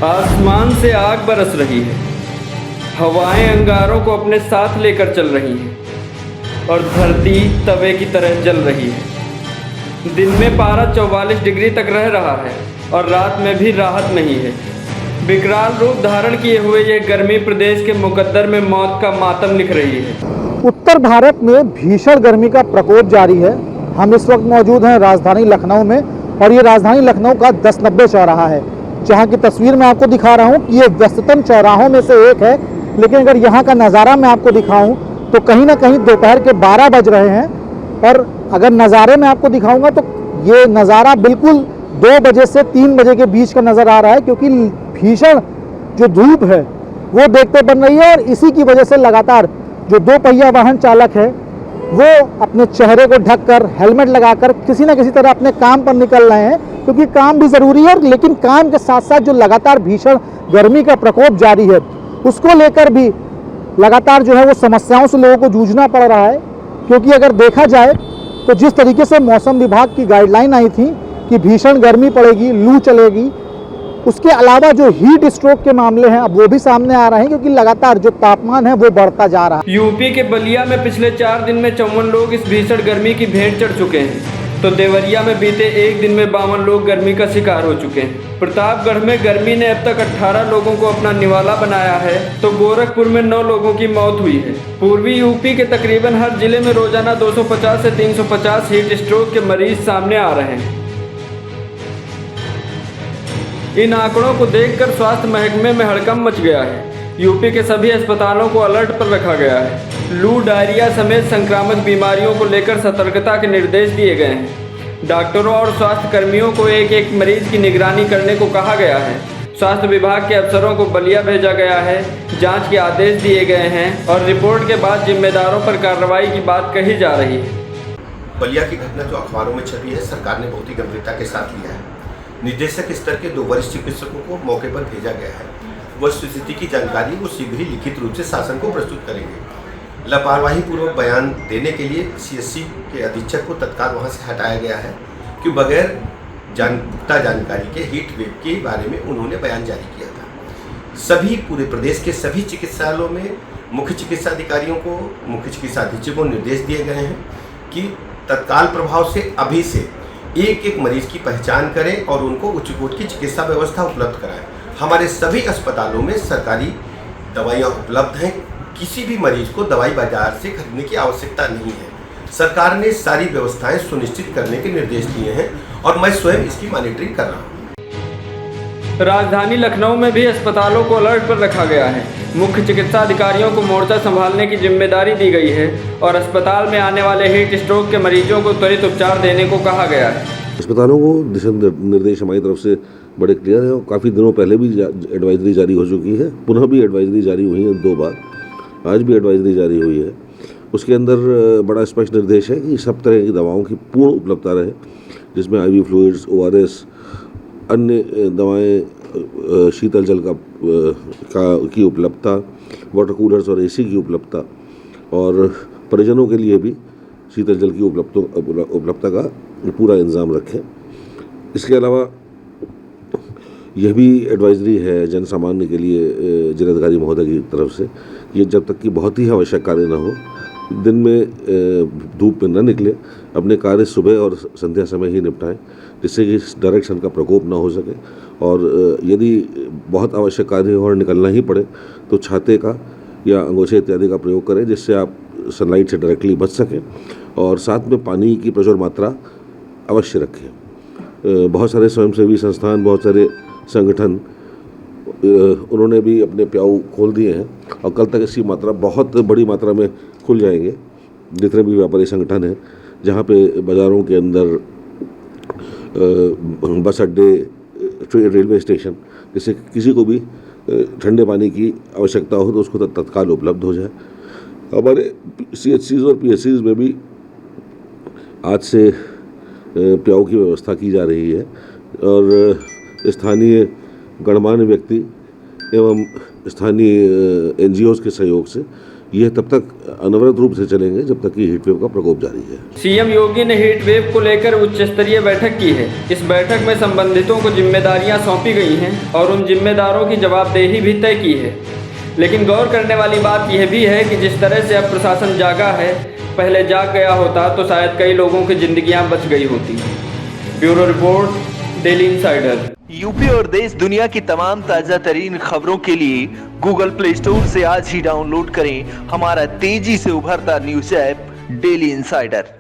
आसमान से आग बरस रही है, हवाएं अंगारों को अपने साथ लेकर चल रही हैं और धरती तवे की तरह जल रही है। दिन में पारा 44 डिग्री तक रह रहा है और रात में भी राहत नहीं है। विकराल रूप धारण किए हुए ये गर्मी प्रदेश के मुकद्दर में मौत का मातम लिख रही है। उत्तर भारत में भीषण गर्मी का प्रकोप जारी है। हम इस वक्त मौजूद हैं राजधानी लखनऊ में और ये राजधानी लखनऊ का 1090 चौराहा है, जहाँ की तस्वीर मैं आपको दिखा रहा हूँ कि ये व्यस्ततम चौराहों में से एक है। लेकिन अगर यहाँ का नज़ारा मैं आपको दिखाऊँ तो कहीं ना कहीं दोपहर के 12 बज रहे हैं और अगर नज़ारे में आपको दिखाऊँगा तो ये नज़ारा बिल्कुल 2 बजे से 3 बजे के बीच का नज़र आ रहा है, क्योंकि भीषण जो धूप है वो देखते बन रही है। और इसी की वजह से लगातार जो 2 पहिया वाहन चालक है वो अपने चेहरे को ढककर हेलमेट लगाकर किसी न किसी तरह अपने काम पर निकल रहे हैं, क्योंकि काम भी ज़रूरी है। लेकिन काम के साथ साथ जो लगातार भीषण गर्मी का प्रकोप जारी है उसको लेकर भी लगातार जो है वो समस्याओं से लोगों को जूझना पड़ रहा है। क्योंकि अगर देखा जाए तो जिस तरीके से मौसम विभाग की गाइडलाइन आई थी कि भीषण गर्मी पड़ेगी, लू चलेगी, उसके अलावा जो हीट स्ट्रोक के मामले हैं अब वो भी सामने आ रहे हैं, क्योंकि लगातार जो तापमान है वो बढ़ता जा रहा है। यूपी के बलिया में पिछले 4 दिन में 54 लोग इस भीषण गर्मी की भेंट चढ़ चुके हैं, तो देवरिया में बीते एक दिन में 52 लोग गर्मी का शिकार हो चुके हैं। प्रतापगढ़ में गर्मी ने अब तक 18 लोगों को अपना निवाला बनाया है, तो गोरखपुर में 9 लोगों की मौत हुई है। पूर्वी यूपी के तकरीबन हर जिले में रोजाना 250 से 350 हीट स्ट्रोक के मरीज सामने आ रहे हैं। इन आंकड़ों को देखकर स्वास्थ्य महकमे में हड़कंप मच गया है। यूपी के सभी अस्पतालों को अलर्ट पर रखा गया है। लू, डायरिया समेत संक्रामक बीमारियों को लेकर सतर्कता के निर्देश दिए गए हैं। डॉक्टरों और स्वास्थ्य कर्मियों को एक एक मरीज की निगरानी करने को कहा गया है। स्वास्थ्य विभाग के अफसरों को बलिया भेजा गया है, जांच के आदेश दिए गए हैं और रिपोर्ट के बाद जिम्मेदारों पर कार्रवाई की बात कही जा रही है। बलिया की घटना जो अखबारों में छपी है, सरकार ने बहुत ही गंभीरता के साथ लिया है। निदेशक स्तर के 2 वरिष्ठ चिकित्सकों को मौके पर भेजा गया है। वह स्थिति की जानकारी वो शीघ्र ही लिखित रूप से शासन को प्रस्तुत करेंगे। लापरवाही पूर्वक बयान देने के लिए सीएससी के अधीक्षक को तत्काल वहां से हटाया गया है, कि बगैर पुख्ता जानकारी के हीट वेव के बारे में उन्होंने बयान जारी किया था। सभी पूरे प्रदेश के सभी चिकित्सालयों में मुख्य चिकित्सा अधिकारियों को, मुख्य चिकित्सा अधीक्षकों को निर्देश दिए गए हैं कि तत्काल प्रभाव से अभी से एक एक मरीज की पहचान करें और उनको उच्च कोटि की चिकित्सा व्यवस्था उपलब्ध कराएं। हमारे सभी अस्पतालों में सरकारी दवाइयाँ उपलब्ध हैं। किसी भी मरीज को दवाई बाजार से खरीदने की आवश्यकता नहीं है। सरकार ने सारी व्यवस्थाएं सुनिश्चित करने के निर्देश दिए हैं और मैं स्वयं इसकी मॉनिटरिंग कर रहा हूँ। राजधानी लखनऊ में भी अस्पतालों को अलर्ट पर रखा गया है। मुख्य चिकित्सा अधिकारियों को मोर्चा संभालने की जिम्मेदारी दी गई है और अस्पताल में आने वाले हीट स्ट्रोक के मरीजों को त्वरित उपचार देने को कहा गया है। अस्पतालों को दिशा निर्देश हमारी तरफ से बड़े क्लियर है और काफ़ी दिनों पहले भी एडवाइजरी जारी हो चुकी है। पुनः भी एडवाइजरी जारी हुई है 2 बार, आज भी एडवाइजरी जारी हुई है। उसके अंदर बड़ा स्पष्ट निर्देश है कि सब तरह की दवाओं की पूर्ण उपलब्धता रहे, जिसमें IV फ्लूइड्स, ORS, अन्य दवाएं, शीतल जल की उपलब्धता, वाटर कूलर्स और AC की उपलब्धता और परिजनों के लिए भी शीतल जल की उपलब्धता का पूरा इंतज़ाम रखें। इसके अलावा यह भी एडवाइजरी है जन सामान्य के लिए जिलाधिकारी महोदय की तरफ से, ये जब तक कि बहुत ही आवश्यक कार्य न हो, दिन में धूप में न निकले, अपने कार्य सुबह और संध्या समय ही निपटाएं, जिससे कि डायरेक्ट सन का प्रकोप ना हो सके। और यदि बहुत आवश्यक कार्य और निकलना ही पड़े तो छाते का या अंगोछे इत्यादि का प्रयोग करें, जिससे आप सनलाइट से डायरेक्टली बच सकें। और साथ में पानी की प्रचुर मात्रा अवश्य रखें। बहुत सारे स्वयंसेवी संस्थान, बहुत सारे संगठन, उन्होंने भी अपने प्याऊ खोल दिए हैं और कल तक इसकी मात्रा बहुत बड़ी मात्रा में खुल जाएंगे। जितने भी व्यापारी संगठन हैं, जहाँ पे बाज़ारों के अंदर बस अड्डे, रेलवे स्टेशन, जिससे किसी को भी ठंडे पानी की आवश्यकता हो तो उसको तत्काल उपलब्ध हो जाए। हमारे CHCs और PHCs में भी आज से प्याऊ की व्यवस्था की जा रही है और स्थानीय गणमान्य व्यक्ति एवं स्थानीय NGOs के सहयोग से यह तब तक अनवरत रूप से चलेंगे जब तक कि हीट वेव का प्रकोप जारी है। सीएम योगी ने हीट वेव को लेकर उच्च स्तरीय बैठक की है। इस बैठक में संबंधितों को जिम्मेदारियां सौंपी गई हैं और उन जिम्मेदारों की जवाबदेही भी तय की है। लेकिन गौर करने वाली बात यह भी है कि जिस तरह से अब प्रशासन जागा है, पहले जाग गया होता तो शायद कई लोगों की जिंदगियां बच गई होती। Bureau report, daily insider. UP और देश दुनिया की तमाम ताजा तरीन खबरों के लिए गूगल प्ले स्टोर से आज ही डाउनलोड करें हमारा तेजी से उभरता न्यूज ऐप डेली इंसाइडर।